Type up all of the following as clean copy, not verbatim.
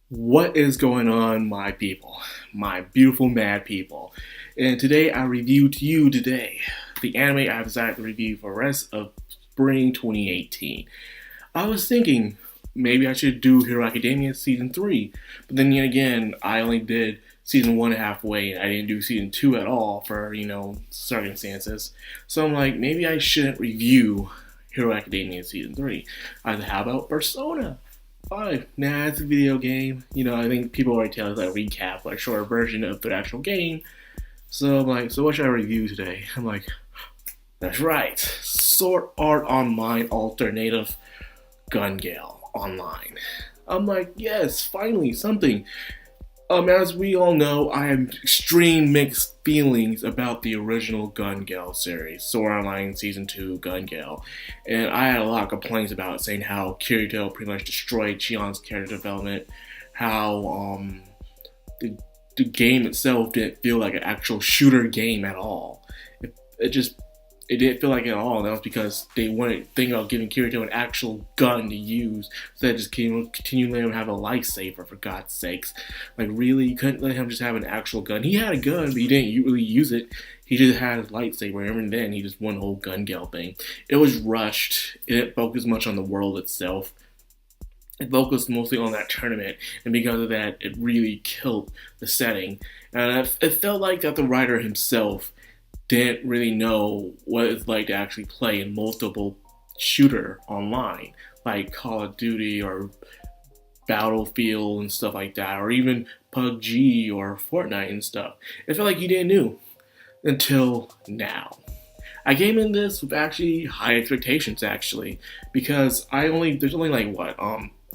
What is going on, my people, my beautiful mad people? And today I review to you today the anime I've decided to review for the rest of spring 2018. I was thinking maybe I should do Hero Academia season 3, but then yet again, I only did season 1 halfway and I didn't do season 2 at all for, circumstances. So I'm like, maybe I shouldn't review Hero Academia season 3. I said, how about Persona? 5. Nah, it's a video game. I think people already tell us a recap, like a shorter version of the actual game. So I'm like, so what should I review today? I'm like, that's right. Sword Art Online Alternative Gun Gale Online. I'm like, yes, finally, something. As we all know, I have extreme mixed feelings about the original Gun Gale series, Sword Art Online Season 2 Gun Gale. And I had a lot of complaints about it, saying how Kirito pretty much destroyed Chion's character development, how the game itself didn't feel like an actual shooter game at all. It didn't feel like it at all. And that was because they wanted think about giving Kirito an actual gun to use instead of just continue letting him have a lightsaber, for God's sakes. Like, really? You couldn't let him just have an actual gun? He had a gun, but he didn't really use it. He just had his lightsaber, and then he just won the whole gun gale thing. It was rushed. It didn't focus much on the world itself. It focused mostly on that tournament, and because of that, it really killed the setting. And it felt like that the writer himself didn't really know what it's like to actually play in multiple shooter online, like Call of Duty or Battlefield and stuff like that, or even PUBG or Fortnite and stuff. It felt like he didn't know until now. I came in this with actually high expectations, actually, because there's only like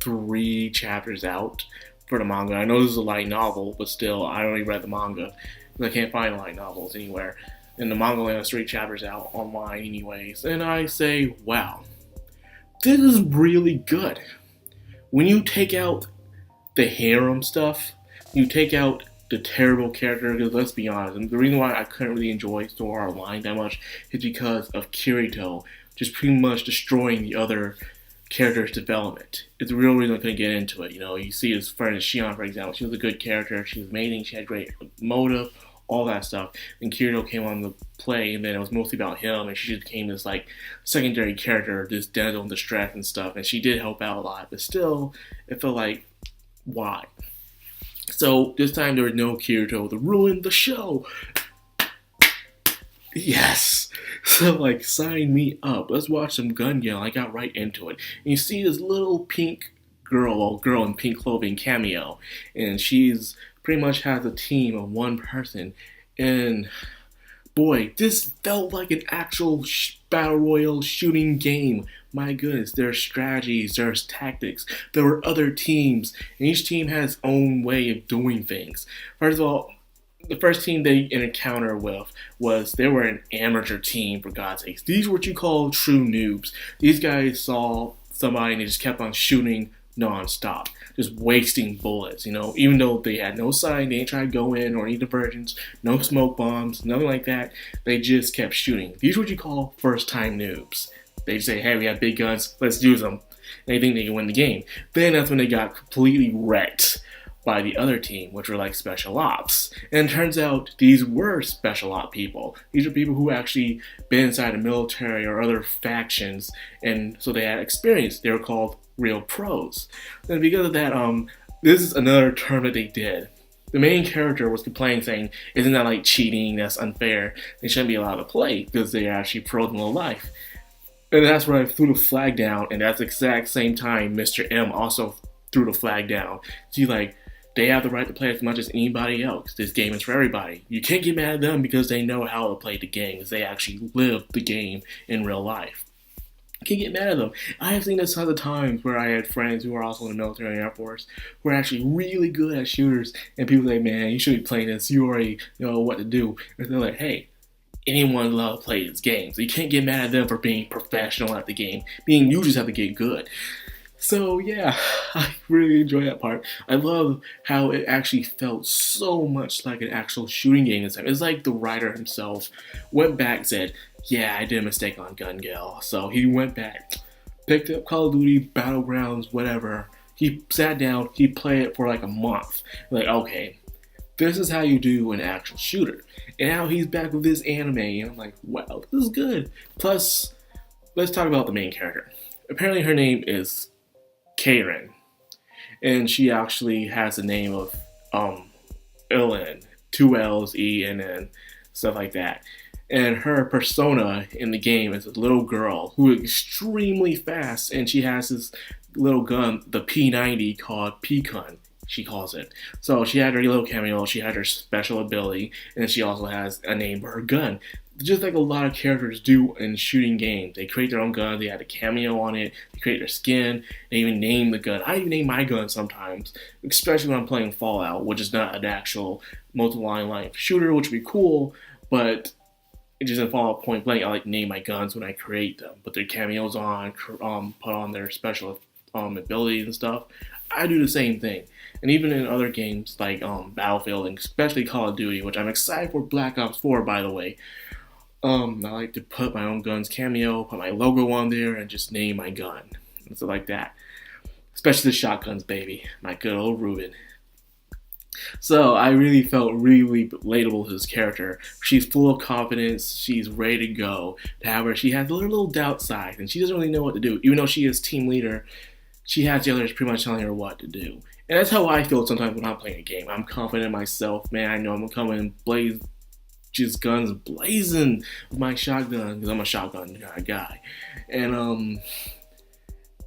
3 chapters out for the manga. I know this is a light novel, but still, I only read the manga because I can't find light novels anywhere. And the manga only has 3 chapters out online anyways. And I say, wow, this is really good. When you take out the harem stuff, you take out the terrible character, because let's be honest, and the reason why I couldn't really enjoy Sword Art Online that much is because of Kirito just pretty much destroying the other character's development. It's the real reason I couldn't get into it. You see his friend Shion, for example. She was a good character. She was amazing. She had great motive, all that stuff. And Kirito came on the play, and then it was mostly about him, and she just became this like secondary character, this damsel in distress and stuff. And she did help out a lot, but still, it felt like, why? So this time there was no Kirito to ruin the show. Yes. So like, sign me up. Let's watch some Gun Gale. I got right into it. And you see this little pink girl in pink clothing cameo, and she's pretty much has a team of 1 person. And boy, this felt like an actual battle royale shooting game. My goodness, there's strategies, there's tactics. There were other teams, and each team has its own way of doing things. First of all, the first team they encountered with they were an amateur team, for God's sakes. These were what you call true noobs. These guys saw somebody and they just kept on shooting non-stop, just wasting bullets, even though they had no sign, they didn't try to go in or any diversions, no smoke bombs, nothing like that. They just kept shooting. These are what you call first-time noobs. They say, hey, we have big guns, let's use them. And they think they can win the game. Then that's when they got completely wrecked by the other team, which were like special ops. And it turns out these were special op people. These are people who actually been inside the military or other factions, and so they had experience. They were called real pros. And because of that, this is another term that they did. The main character was complaining, saying, isn't that like cheating? That's unfair. They shouldn't be allowed to play because they're actually pros in real life. And that's where I threw the flag down, and that's the exact same time Mr. M also threw the flag down. See, like, they have the right to play as much as anybody else. This game is for everybody. You can't get mad at them because they know how to play the game, because they actually live the game in real life. You can't get mad at them. I have seen this tons of times where I had friends who are also in the military and Air Force who are actually really good at shooters, and people say, man, you should be playing this. You already know what to do. And they're like, hey, anyone is allowed to play this game. So you can't get mad at them for being professional at the game. You just have to get good. So yeah, I really enjoy that part. I love how it actually felt so much like an actual shooting game this time. It's like the writer himself went back and said, yeah, I did a mistake on Gun Gale. So he went back, picked up Call of Duty, Battlegrounds, whatever. He sat down, he played it for like a month. Like, okay, this is how you do an actual shooter. And now he's back with this anime, and I'm like, wow, this is good. Plus, let's talk about the main character. Apparently her name is Karen, and she actually has the name of Ellen, 2 L's, ENN, stuff like that. And her persona in the game is a little girl who is extremely fast, and she has this little gun, the P90, called Pecan, she calls it. So she had her little cameo, she had her special ability, and then she also has a name for her gun. Just like a lot of characters do in shooting games. They create their own gun, they add a cameo on it, they create their skin, they even name the gun. I even name my gun sometimes, especially when I'm playing Fallout, which is not an actual multi-line life shooter, which would be cool, but it just in Fallout Point Blank, I like name my guns when I create them. Put their cameos on, put on their special abilities and stuff. I do the same thing. And even in other games like Battlefield and especially Call of Duty, which I'm excited for Black Ops 4, by the way. I like to put my own gun's cameo, put my logo on there, and just name my gun. And stuff like that. Especially the shotguns, baby. My good old Ruben. So I really felt really relatable to this character. She's full of confidence. She's ready to go. However, she has a little doubt side, and she doesn't really know what to do. Even though she is team leader, she has the others pretty much telling her what to do. And that's how I feel sometimes when I'm playing a game. I'm confident in myself, man. I know I'm gonna come in and blaze, just guns blazing with my shotgun, because I'm a shotgun kind of guy. And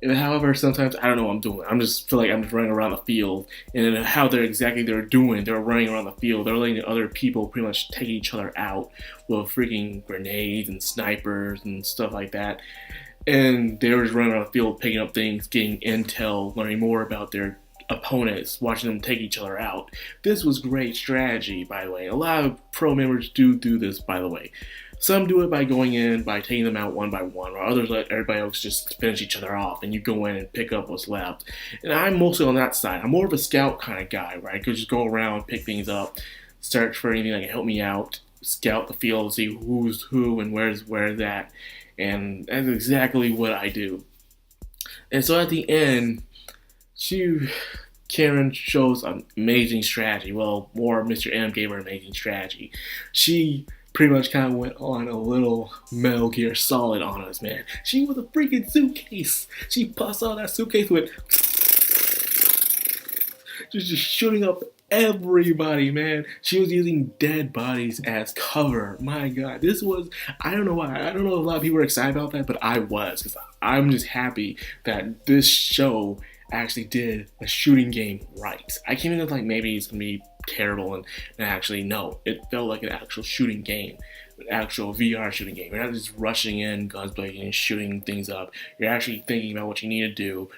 however, sometimes I don't know what I'm doing. I just feel like I'm just running around the field, and how they're doing. They're running around the field. They're letting the other people pretty much take each other out with freaking grenades and snipers and stuff like that. And they were just running around the field, picking up things, getting intel, learning more about their opponents, watching them take each other out. This was great strategy, by the way. A lot of pro members do this, by the way. Some do it by going in, by taking them out one by one, while others let everybody else just finish each other off, and you go in and pick up what's left. And I'm mostly on that side. I'm more of a scout kind of guy, right? I could just go around, pick things up, search for anything that can help me out, scout the field, see who's who and where's that. And that's exactly what I do. And so at the end, Karen shows an amazing strategy. Well, more Mr. M gave her amazing strategy. She pretty much kind of went on a little Metal Gear Solid on us, man. She was a freaking suitcase. She busts out that suitcase with just shooting up everybody, man. She was using dead bodies as cover. My God, this was, I don't know why. I don't know if a lot of people were excited about that, but I was, because I'm just happy that this show actually did a shooting game right. I came in with like maybe it's gonna be terrible, and actually no, it felt like an actual shooting game, an actual VR shooting game. You're not just rushing in, guns blazing, and shooting things up. You're actually thinking about what you need to do,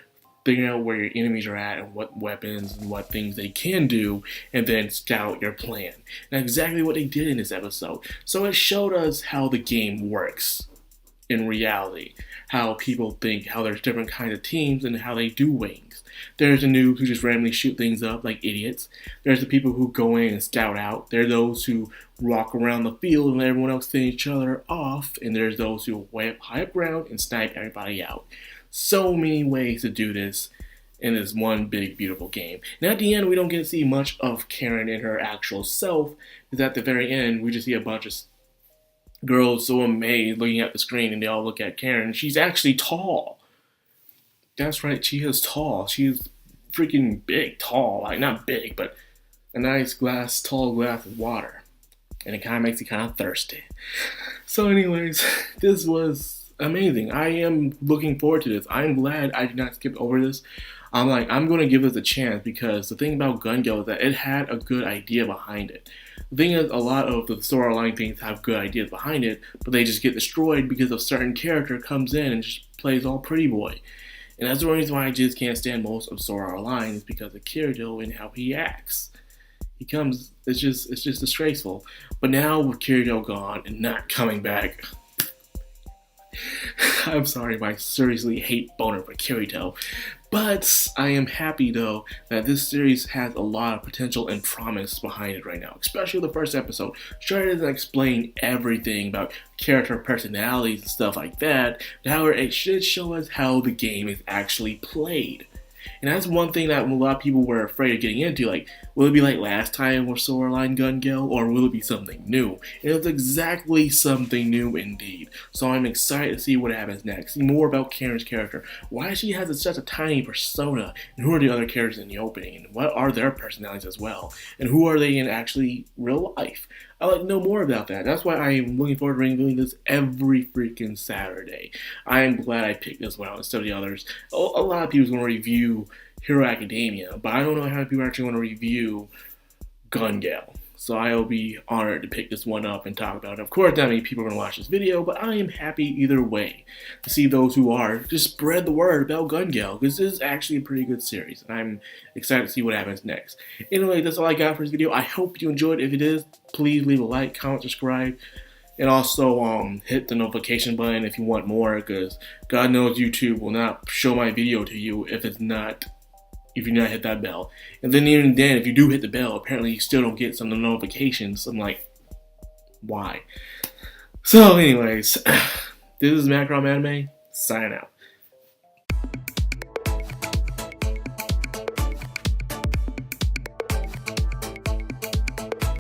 figuring out where your enemies are at and what weapons and what things they can do, and then scout your plan. And that's exactly what they did in this episode. So it showed us how the game works in reality, how people think, how there's different kinds of teams, and how they do wings. There's the noobs who just randomly shoot things up like idiots. There's the people who go in and scout out. There are those who walk around the field and let everyone else finish each other off. And there's those who way up high up ground and snipe everybody out. So many ways to do this in this one big, beautiful game. And at the end, we don't get to see much of Karen in her actual self, because at the very end, we just see a bunch of girls so amazed looking at the screen, and they all look at Karen. She's actually tall. That's right, she is tall. She is freaking big, tall. Like, not big, but a nice tall glass of water. And it kind of makes you kind of thirsty. So anyways, this was amazing. I am looking forward to this. I'm glad I did not skip over this. I'm going to give this a chance, because the thing about Gun Gale is that it had a good idea behind it. The thing is, a lot of the Sword Art Online things have good ideas behind it, but they just get destroyed because a certain character comes in and just plays all pretty boy. And that's the reason why I just can't stand most of Sword Art Online, is because of Kirito and how he acts. It's just disgraceful. But now with Kirito gone and not coming back, I'm sorry, my seriously hate boner for Kirito. But I am happy, though, that this series has a lot of potential and promise behind it right now. Especially the first episode. Sure, it doesn't explain everything about character personalities and stuff like that. However, it should show us how the game is actually played. And that's one thing that a lot of people were afraid of getting into. Like, will it be like last time with Swordline Gun Gale, or will it be something new? And it's exactly something new indeed. So I'm excited to see what happens next. See more about Karen's character. Why she has such a tiny persona, and who are the other characters in the opening, and what are their personalities as well, and who are they in actually real life? I'd like to know more about that. That's why I am looking forward to reviewing this every freaking Saturday. I am glad I picked this one out instead of the others. A lot of people want to review Hero Academia, but I don't know how many people actually want to review Gun Gale. So I'll be honored to pick this one up and talk about it. Of course, not many people are going to watch this video, but I am happy either way to see those who are just spread the word about Gun Gale, because this is actually a pretty good series, and I'm excited to see what happens next. Anyway, that's all I got for this video. I hope you enjoyed. If it is, please leave a like, comment, subscribe, and also hit the notification button if you want more, because God knows YouTube will not show my video to you if you not hit that bell. And then even then, if you do hit the bell, apparently you still don't get some of the notifications. I'm like, why? So anyways, this is Madcrownxox Anime, signing out.